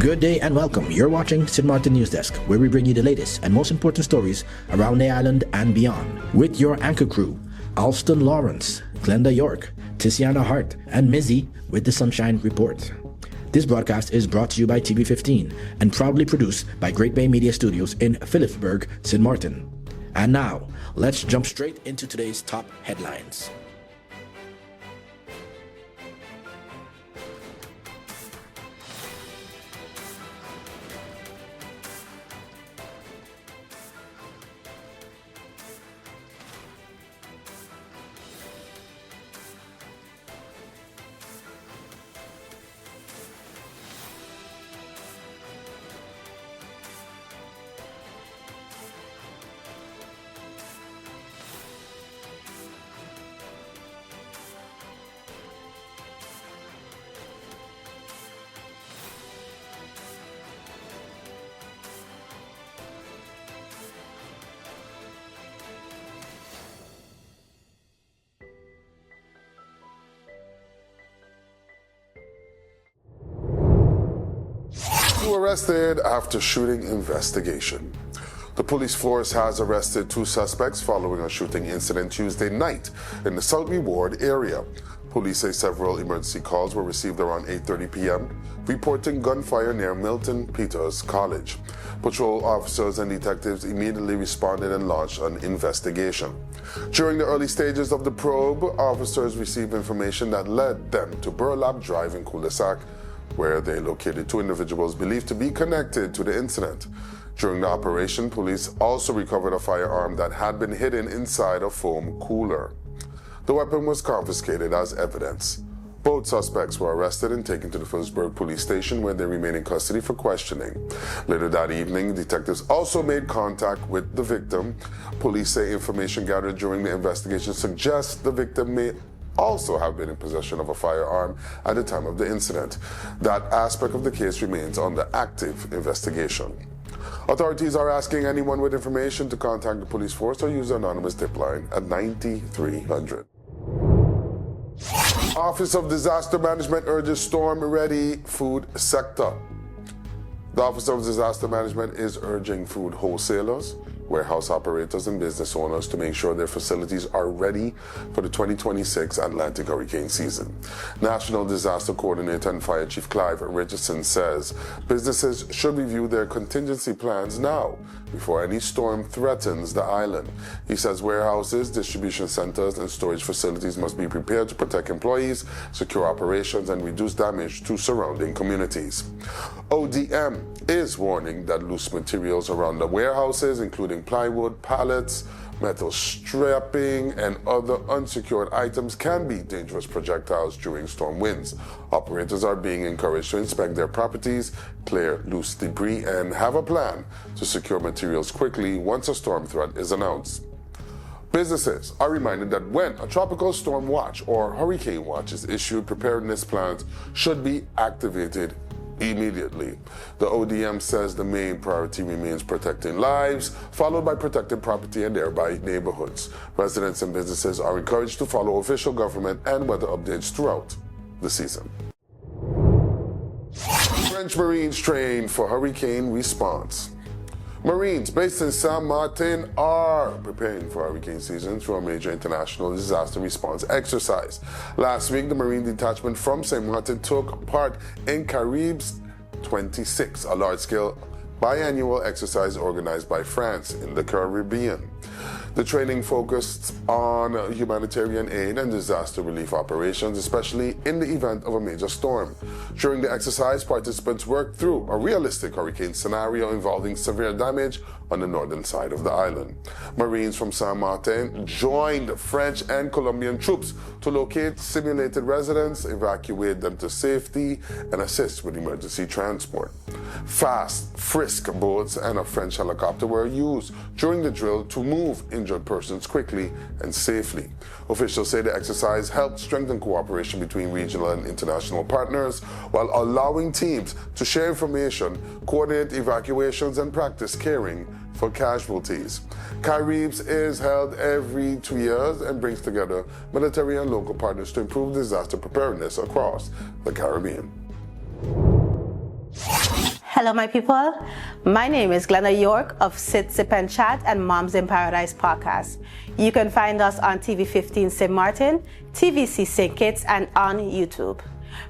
Good day and welcome. You're watching Maarten NEWSDESK, where we bring you the latest and most important stories around the island and beyond. With your anchor crew, Alston Lawrence, Glenda York, Tiziana Hart, and Mizzy with the Sunshine Report. This broadcast is brought to you by TV15 and proudly produced by Great Bay Media Studios in Philipsburg, St. Maarten. And now, let's jump straight into today's top headlines. Arrested after shooting investigation. The police force has arrested 2 suspects following a shooting incident Tuesday night in the South Ward area. Police say several emergency calls were received around 8:30 p.m. reporting gunfire near Milton Peters College. Patrol officers and detectives immediately responded and launched an investigation. During the early stages of the probe, officers received information that led them to Burlap Drive in Cul-de-Sac, where they located 2 individuals believed to be connected to the incident. During the operation, police also recovered a firearm that had been hidden inside a foam cooler. The weapon was confiscated as evidence. Both suspects were arrested and taken to the Philipsburg police station, where they remain in custody for questioning. Later that evening, detectives also made contact with the victim. Police say information gathered during the investigation suggests the victim may also have been in possession of a firearm at the time of the incident. That aspect of the case remains under active investigation. Authorities are asking anyone with information to contact the police force or use the anonymous tip line at 9300. Office of Disaster Management urges storm-ready food sector. The Office of Disaster Management is urging food wholesalers, warehouse operators, and business owners to make sure their facilities are ready for the 2026 Atlantic hurricane season. National Disaster Coordinator and Fire Chief Clive Richardson says businesses should review their contingency plans now before any storm threatens the island. He says warehouses, distribution centers, and storage facilities must be prepared to protect employees, secure operations, and reduce damage to surrounding communities. ODM is warning that loose materials around the warehouses, including plywood, pallets, metal strapping, and other unsecured items, can be dangerous projectiles during storm winds. Operators are being encouraged to inspect their properties, clear loose debris, and have a plan to secure materials quickly once a storm threat is announced. Businesses are reminded that when a tropical storm watch or hurricane watch is issued, preparedness plans should be activated immediately. The ODM says the main priority remains protecting lives, followed by protecting property and thereby neighborhoods. Residents and businesses are encouraged to follow official government and weather updates throughout the season. French Marines train for hurricane response. Marines based in St. Maarten are preparing for hurricane season through a major international disaster response exercise. Last week, the Marine detachment from St. Maarten took part in Caribs 26, a large-scale biannual exercise organized by France in the Caribbean. The training focused on humanitarian aid and disaster relief operations, especially in the event of a major storm. During the exercise, participants worked through a realistic hurricane scenario involving severe damage on the northern side of the island. Marines from St. Maarten joined French and Colombian troops to locate simulated residents, evacuate them to safety, and assist with emergency transport. Fast, Frisk boats and a French helicopter were used during the drill to move injured persons quickly and safely. Officials say the exercise helped strengthen cooperation between regional and international partners while allowing teams to share information, coordinate evacuations, and practice caring for casualties. Caribs is held every 2 years and brings together military and local partners to improve disaster preparedness across the Caribbean. Hello, my people. My name is Glenda York of Sit, Sip and Chat and Moms in Paradise podcast. You can find us on TV 15 St. Martin, TVC St. Kitts, and on YouTube.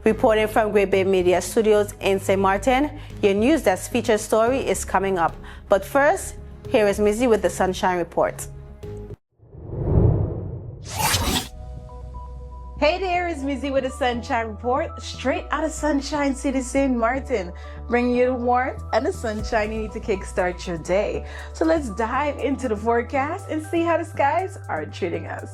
Reporting from Great Bay Media Studios in St. Martin, your NEWSDESK featured story is coming up. But first, here is Mizzy with the Sunshine Report. Hey there, it's Mizzy with the Sunshine Report, straight out of Sunshine City, St. Martin, bringing you the warmth and the sunshine you need to kickstart your day. So let's dive into the forecast and see how the skies are treating us.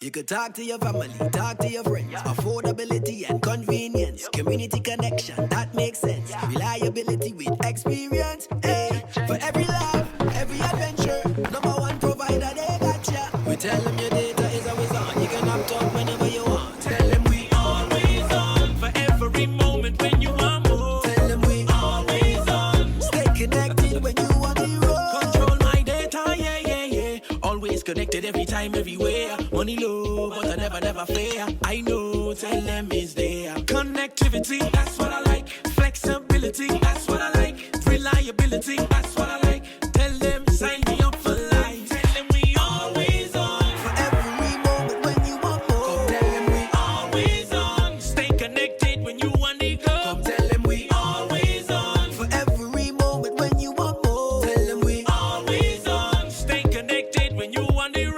You could talk to your family, talk to your friends. Affordability and convenience. Community connection, that makes sense. Reliability with experience. Hey, for every life, every adventure. Number one provider, they got ya. We tell them your data is always on. You can opt out whenever you want. Tell them we always on. For every moment when you want more. Tell them we always on. Stay connected when you want the road. Control my data, yeah, yeah, yeah. Always connected every time, everywhere. Money low, but I never fair. I know, tell them is there. Connectivity, that's what I like. Flexibility, that's what I like. Reliability, that's what I like. Tell them, sign me up for life. Tell them we always on. For every moment when you want more. Come tell them we always on. Stay connected when you want to go. Come tell them we always on. For every moment when you want more. Tell them we always on. Stay connected when you want the road.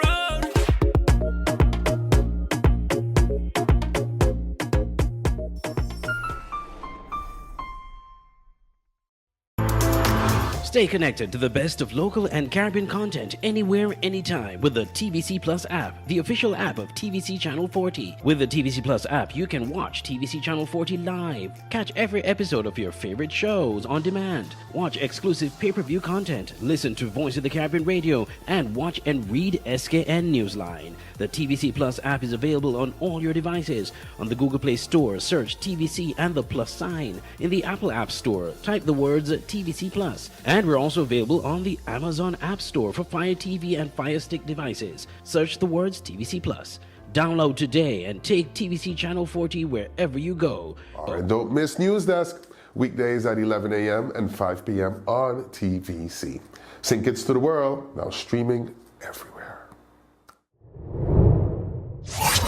Stay connected to the best of local and Caribbean content anywhere, anytime with the TVC Plus app, the official app of TVC Channel 40. With the TVC Plus app, you can watch TVC Channel 40 live, catch every episode of your favorite shows on demand, watch exclusive pay-per-view content, listen to Voice of the Caribbean radio, and watch and read SKN Newsline. The TVC Plus app is available on all your devices. On the Google Play Store, search TVC and the plus sign. In the Apple App Store, type the words TVC Plus. And we're also available on the Amazon App Store for Fire TV and Fire Stick devices. Search the words TVC Plus. Download today and take TVC Channel 40 wherever you go. All right, don't miss NEWSDESK. Weekdays at 11 a.m. and 5 p.m. on TVC. St. Kitts to the world, now streaming everywhere.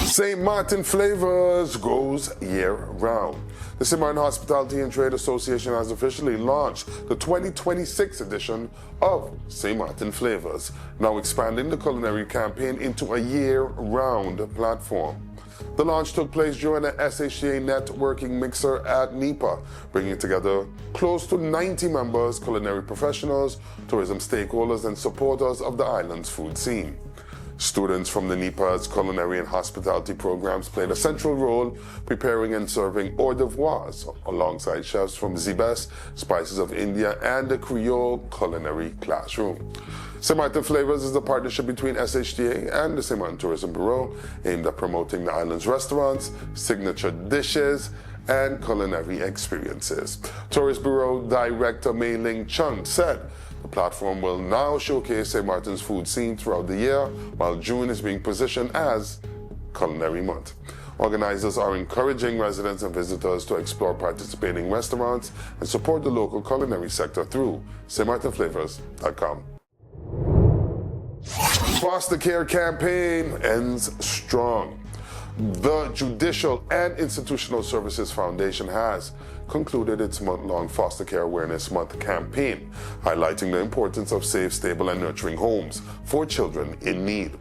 St. Maarten Flavors goes year-round. The St. Martin Hospitality and Trade Association has officially launched the 2026 edition of St. Maarten Flavors, now expanding the culinary campaign into a year-round platform. The launch took place during an SHTA networking mixer at NEPA, bringing together close to 90 members, culinary professionals, tourism stakeholders, and supporters of the island's food scene. Students from the NEPA's culinary and hospitality programs played a central role preparing and serving hors d'oeuvres alongside chefs from Zibes, Spices of India, and the Creole Culinary Classroom. St. Maarten Flavors is a partnership between SHTA and the St. Maarten Tourism Bureau aimed at promoting the island's restaurants, signature dishes, and culinary experiences. Tourist Bureau Director Mei Ling Chung said the platform will now showcase St. Martin's food scene throughout the year, while June is being positioned as Culinary Month. Organizers are encouraging residents and visitors to explore participating restaurants and support the local culinary sector through stmartinflavors.com. Foster care campaign ends strong. The Judicial and Institutional Services Foundation has concluded its month-long Foster Care Awareness Month campaign, highlighting the importance of safe, stable, and nurturing homes for children in need.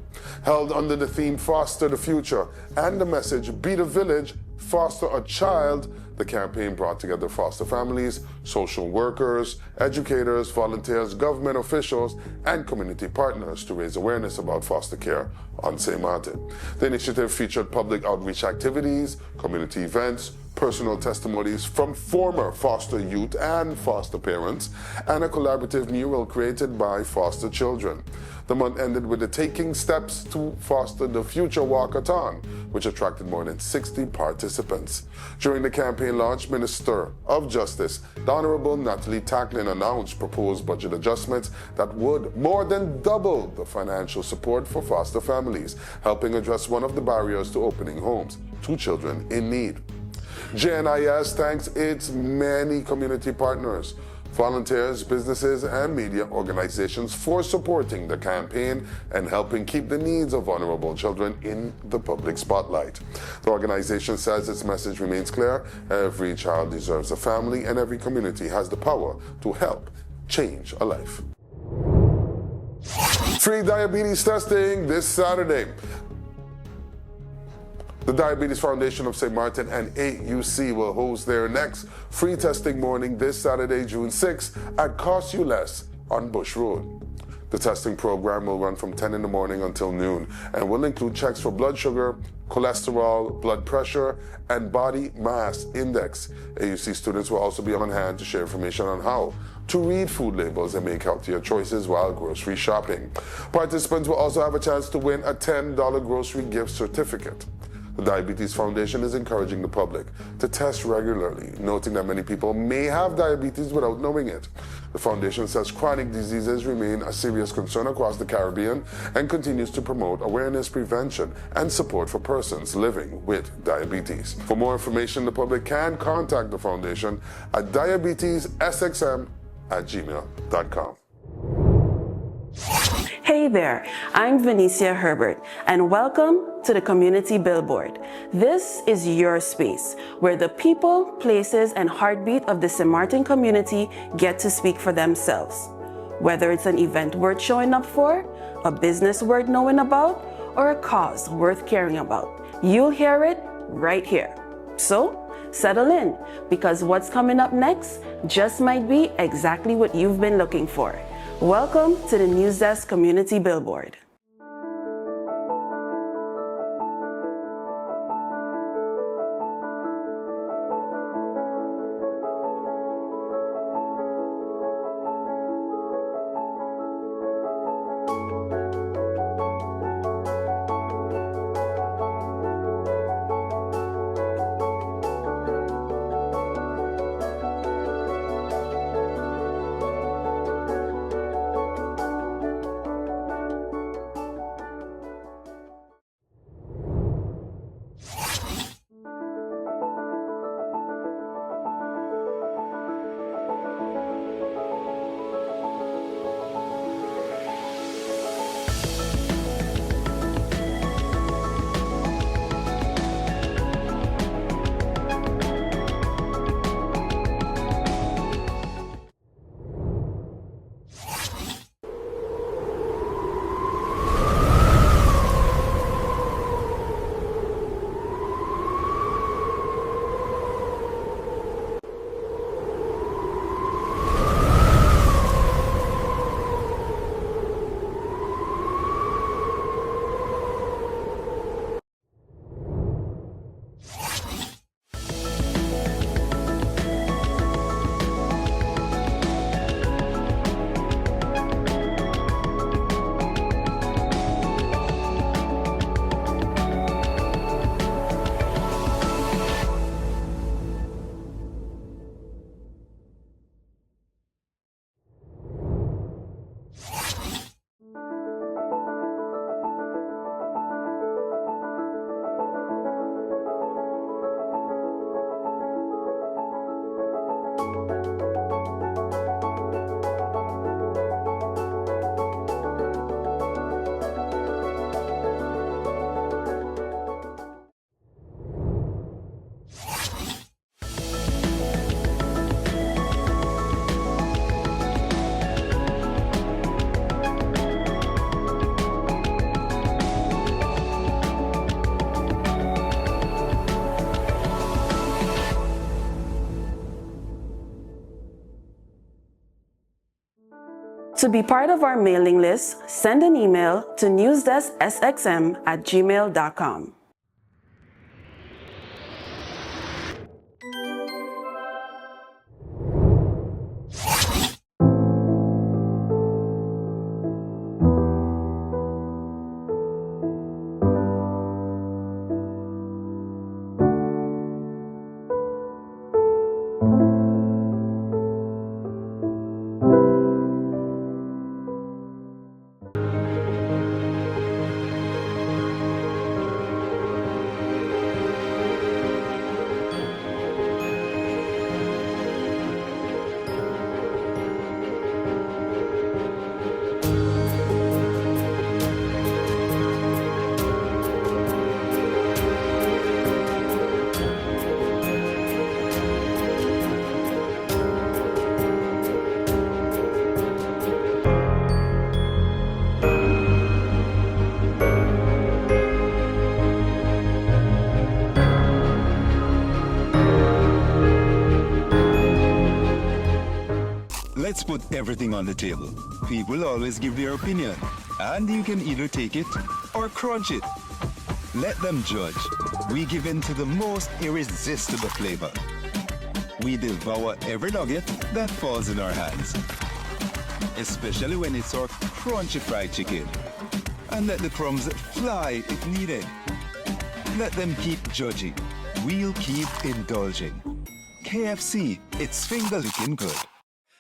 Held under the theme Foster the Future and the message Be the Village, Foster a Child, the campaign brought together foster families, social workers, educators, volunteers, government officials, and community partners to raise awareness about foster care on St. Maarten. The initiative featured public outreach activities, community events, personal testimonies from former foster youth and foster parents, and a collaborative mural created by foster children. The month ended with the Taking Steps to Foster the Future Walkathon, which attracted more than 60 participants. During the campaign launch, Minister of Justice, the Honorable Natalie Tacklin, announced proposed budget adjustments that would more than double the financial support for foster families, helping address one of the barriers to opening homes to children in need. JNIS thanks its many community partners, volunteers, businesses, and media organizations for supporting the campaign and helping keep the needs of vulnerable children in the public spotlight. The organization says its message remains clear: every child deserves a family, and every community has the power to help change a life. Free diabetes testing this Saturday. The Diabetes Foundation of St. Maarten and AUC will host their next free testing morning this Saturday, June 6th at Cost You Less on Bush Road. The testing program will run from 10 in the morning until noon and will include checks for blood sugar, cholesterol, blood pressure, and body mass index. AUC students will also be on hand to share information on how to read food labels and make healthier choices while grocery shopping. Participants will also have a chance to win a $10 grocery gift certificate. The Diabetes Foundation is encouraging the public to test regularly, noting that many people may have diabetes without knowing it. The foundation says chronic diseases remain a serious concern across the Caribbean and continues to promote awareness, prevention, and support for persons living with diabetes. For more information, the public can contact the foundation at diabetessxm@gmail.com. Hey there, I'm Venicia Herbert, and welcome to the Community Billboard. This is your space where the people, places, and heartbeat of the St. Maarten community get to speak for themselves. Whether it's an event worth showing up for, a business worth knowing about, or a cause worth caring about, you'll hear it right here. So, settle in, because what's coming up next just might be exactly what you've been looking for. Welcome to the NEWSDESK Community Billboard. To be part of our mailing list, send an email to newsdesksxm@gmail.com. Let's put everything on the table. People always give their opinion, and you can either take it or crunch it. Let them judge. We give in to the most irresistible flavor. We devour every nugget that falls in our hands, especially when it's our crunchy fried chicken. And let the crumbs fly if needed. Let them keep judging. We'll keep indulging. KFC, it's finger-licking good.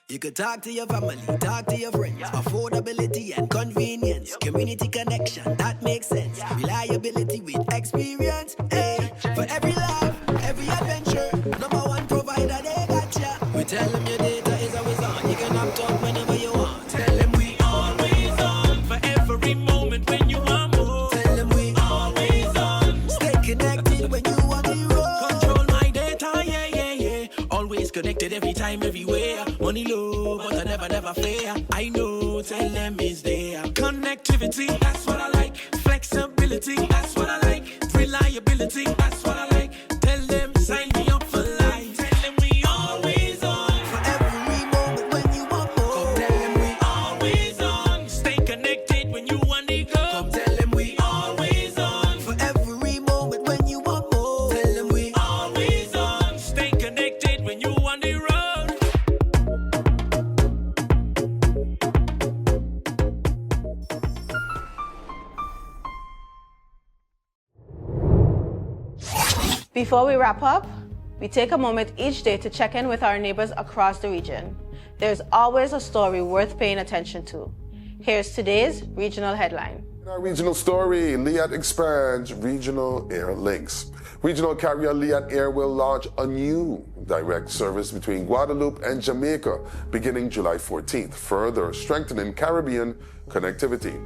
You could talk to your family, talk to your friends. Affordability and convenience. Community connection, that makes sense. Reliability with experience. Hey, for every laugh, every adventure. Number one provider, they got ya. We tell them your data is always on. You can opt out whenever you want. Tell them we always on. For every moment when you want more. Tell them we always on. Stay connected when you want the road. Control my data, yeah, yeah, yeah. Always connected every time, everywhere. Money low, but I never fair. I know, tell them is there. Connectivity, that's what I like. Flexibility, that's what I like. Reliability, that's what I like. Tell them, sign me up for life. Tell them we always on. For every moment when you want more. Come tell them we always on. Stay connected when you want to go. Come tell them we always on. For every moment when you want more. Tell them we always on. Stay connected when you want to road. Before we wrap up, we take a moment each day to check in with our neighbors across the region. There's always a story worth paying attention to. Here's today's regional headline. In our regional story, LIAT expands regional air links. Regional carrier LIAT Air will launch a new direct service between Guadeloupe and Jamaica beginning July 14th, further strengthening Caribbean connectivity.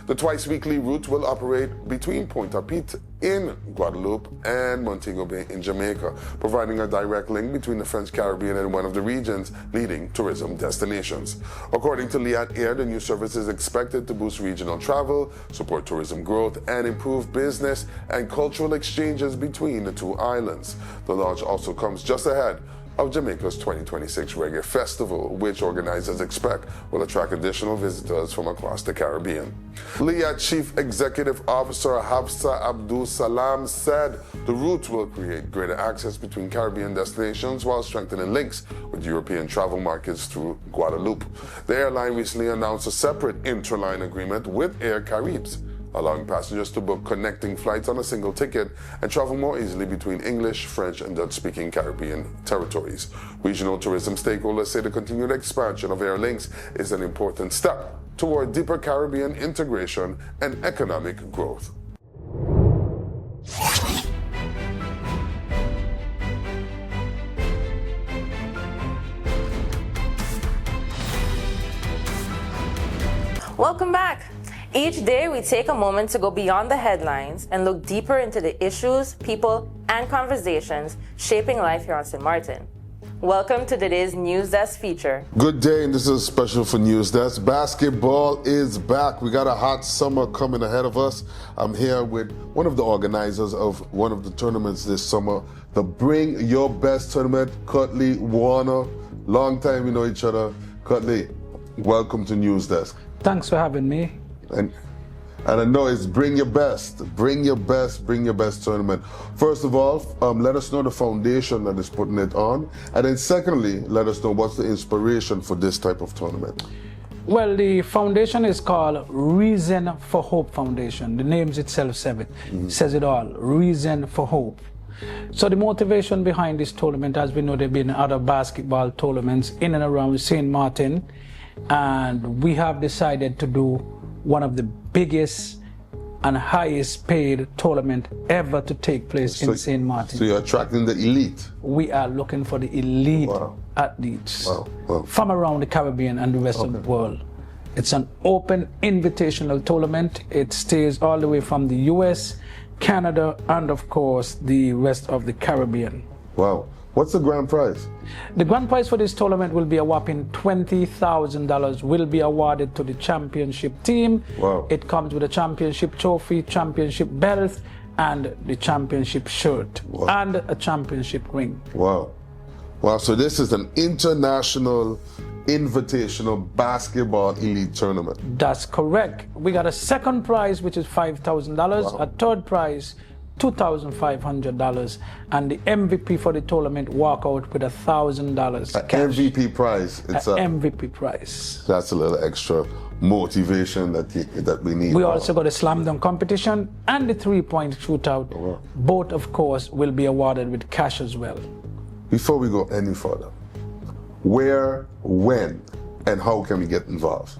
The twice-weekly route will operate between Pointe-à-Pitre in Guadeloupe and Montego Bay in Jamaica, providing a direct link between the French Caribbean and one of the region's leading tourism destinations. According to LIAT Air, the new service is expected to boost regional travel, support tourism growth, and improve business and cultural exchanges between the two islands. The launch also comes just ahead of Jamaica's 2026 Reggae Festival, which organizers expect will attract additional visitors from across the Caribbean. LIAT Chief Executive Officer Hafsa Abdul Salam said the route will create greater access between Caribbean destinations while strengthening links with European travel markets through Guadeloupe. The airline recently announced a separate interline agreement with Air Caribes, allowing passengers to book connecting flights on a single ticket and travel more easily between English, French, and Dutch-speaking Caribbean territories. Regional tourism stakeholders say the continued expansion of air links is an important step toward deeper Caribbean integration and economic growth. Welcome back. Each day, we take a moment to go beyond the headlines and look deeper into the issues, people, and conversations shaping life here on St. Maarten. Welcome to today's NEWSDESK feature. Good day, and this is special for NEWSDESK. Basketball is back. We got a hot summer coming ahead of us. I'm here with one of the organizers of one of the tournaments this summer, the Bring Your Best tournament, Cutley Warner. Long time we know each other. Cutley, welcome to News Desk. Thanks for having me. And I know it's bring your best tournament. First of all, let us know the foundation that is putting it on. And then secondly, let us know what's the inspiration for this type of tournament. Well, the foundation is called Reason for Hope Foundation. The name itself says it all, Reason for Hope. So the motivation behind this tournament, as we know, there have been other basketball tournaments in and around St. Martin, and we have decided to do one of the biggest and highest paid tournament ever to take place in St. Martin. So you're attracting the elite? We are looking for the elite athletes from around the Caribbean and the rest of the world. It's an open invitational tournament. It stays all the way from the US, Canada, and of course the rest of the Caribbean. Wow. What's the grand prize? The grand prize for this tournament will be a whopping $20,000 will be awarded to the championship team. Wow. It comes with a championship trophy, championship belt, and the championship shirt, and a championship ring. Wow. Wow, so this is an international invitational basketball elite tournament. That's correct. We got a second prize, which is $5,000, a third prize, $2,500, and the MVP for the tournament walk out with $1,000 cash. MVP prize. It's a MVP prize. That's a little extra motivation that we need. We also got a slam dunk competition and the 3-point shootout. Both, of course, will be awarded with cash as well. Before we go any further, where, when, and how can we get involved?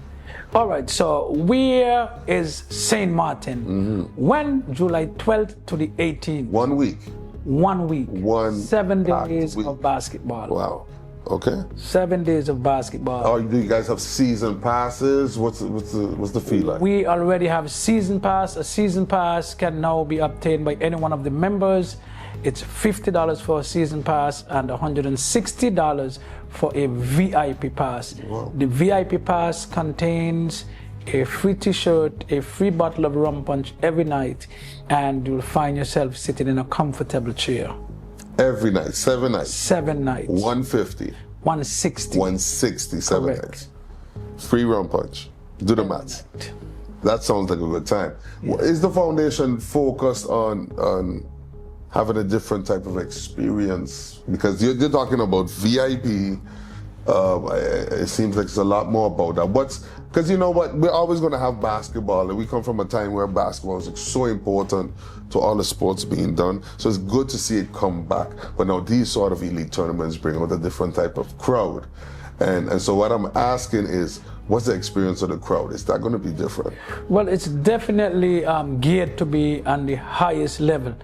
All right, so where is St. Martin? When? July 12th to the 18th. 1 week. 1 week. 7 days week. of basketball. Wow. Okay. 7 days of basketball. Oh, do you guys have season passes? What's the fee like? We already have season pass. A season pass can now be obtained by any one of the members. It's $50 for a season pass and $160 for a VIP pass. Wow. The VIP pass contains a free t-shirt, a free bottle of rum punch every night, and you'll find yourself sitting in a comfortable chair. Every night, 7 nights? 7 nights. 150. 160. 160, 7 Correct. nights. Free rum punch. Do the maths. That sounds like a good time. Yes. Is the foundation focused on having a different type of experience? Because you're talking about VIP. It seems like it's a lot more about that. Because you know what, we're always going to have basketball, and we come from a time where basketball is so important to all the sports being done. So it's good to see it come back. But now these sort of elite tournaments bring out a different type of crowd. And so what I'm asking is, what's the experience of the crowd? Is that going to be different? Well, it's definitely geared to be on the highest level.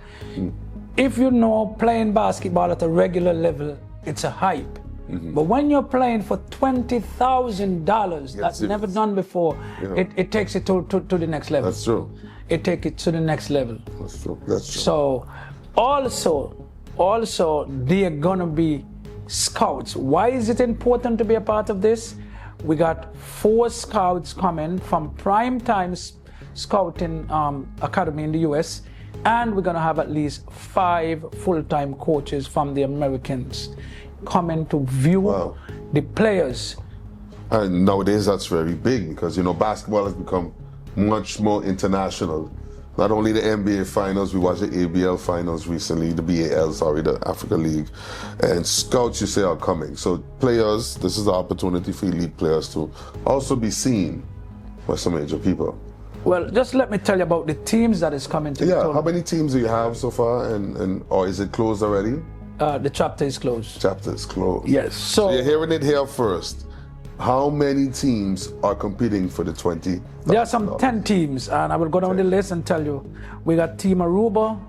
If you know playing basketball at a regular level, it's a hype. But when you're playing for $20,000, that's never done before, it takes it to the next level. That's true. It takes it to the next level. That's true. That's true. So also they're gonna be scouts. Why is it important to be a part of this? We got 4 scouts coming from Prime Times Scouting Academy in the US, and we're gonna have at least 5 full-time coaches from the Americans coming to view the players. And nowadays that's very big, because basketball has become much more international. Not only the NBA finals, we watched the ABL finals recently, the Africa League, and scouts, you say, are coming. So players, this is the opportunity for elite players to also be seen by some major people. Well, just let me tell you about the teams that is coming to the tournament. How many teams do you have so far, or is it closed already? The chapter is closed. Chapter is closed. Yes. So you're hearing it here first. How many teams are competing for the 20? There are some 10 teams, and I will go down the list and tell you. We got Team Aruba,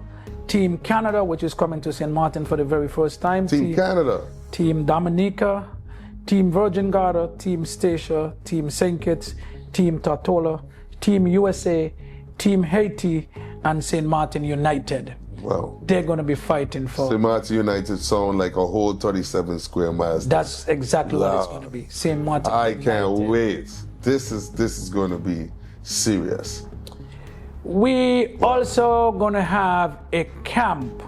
Team Canada, which is coming to St. Martin for the very first time. Team Canada. Team Dominica, Team Virgin Gorda, Team Statia, Team St. Kitts, Team Tortola, Team USA, Team Haiti, and St. Martin United. Wow. They're going to be fighting for... St. Martin United sound like a whole 37 square miles. That's exactly what it's going to be. St. Martin United. Can't wait. This is going to be serious. We also going to have a camp.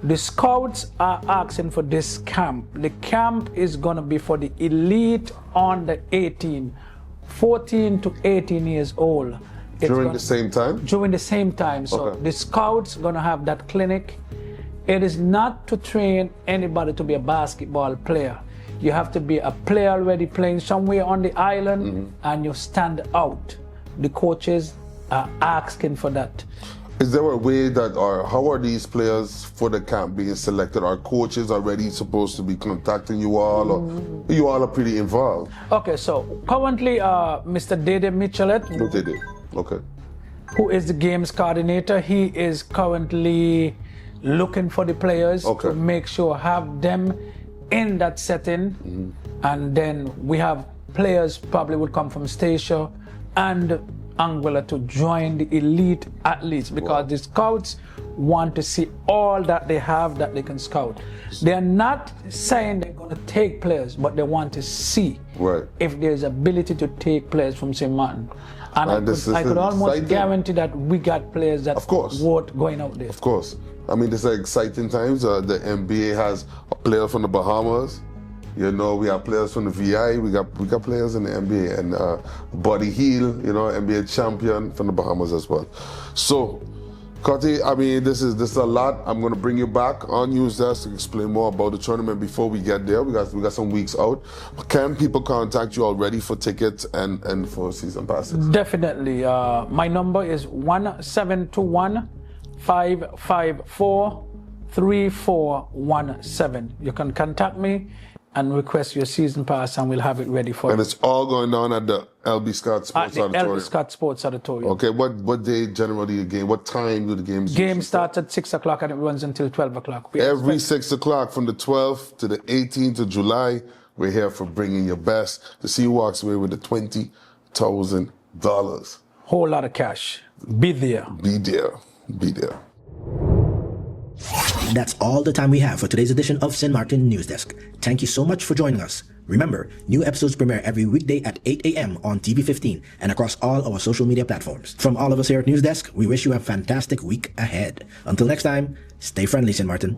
The scouts are asking for this camp. The camp is going to be for the elite under 18, 14 to 18 years old. During the same time? During the same time. So Okay. the scouts going to have that clinic. It is not to train anybody to be a basketball player. You have to be a player already playing somewhere on the island and you stand out. The coaches are asking for that. Is there a way that, or how are these players for the camp being selected? Are coaches already supposed to be contacting you all, or you all are pretty involved? Okay, so currently Mr. Dede Michelet, What they did? Okay. who is the games coordinator, he is currently looking for the players to make sure have them in that setting. And then we have players probably would come from Statia and Anguilla to join the elite athletes, because the scouts want to see all that they have that they can scout. They're not saying they're going to take players, but they want to see if there's ability to take players from St. Martin. And I could almost guarantee that we got players that worth going out there. Of course. I mean, this is exciting times. The NBA has a player from the Bahamas. You know, we have players from the VI. We got players in the NBA, and Buddy Hield, you know, NBA champion from the Bahamas as well. So, Cotty, I mean, this is a lot. I'm going to bring you back on NewsDesk to explain more about the tournament before we get there. We got some weeks out. Can people contact you already for tickets and for season passes? Definitely. My number is 1721 554 3417. You can contact me and request your season pass, and we'll have it ready for you. And it's all going on at the LB Scott Sports Auditorium. LB Scott Sports Auditorium. Okay, what day generally the game? What time do the games? Game starts at 6 o'clock and it runs until 12 o'clock. Every 6 o'clock from the 12th to the 18th of July, we're here for bringing your best to see who walks away with the $20,000. Whole lot of cash. Be there. Be there. Be there. That's all the time we have for today's edition of St. Martin News Desk. Thank you so much for joining us. Remember, new episodes premiere every weekday at 8 a.m. on TV15 and across all our social media platforms. From all of us here at News Desk, we wish you a fantastic week ahead. Until next time, stay friendly, St. Martin.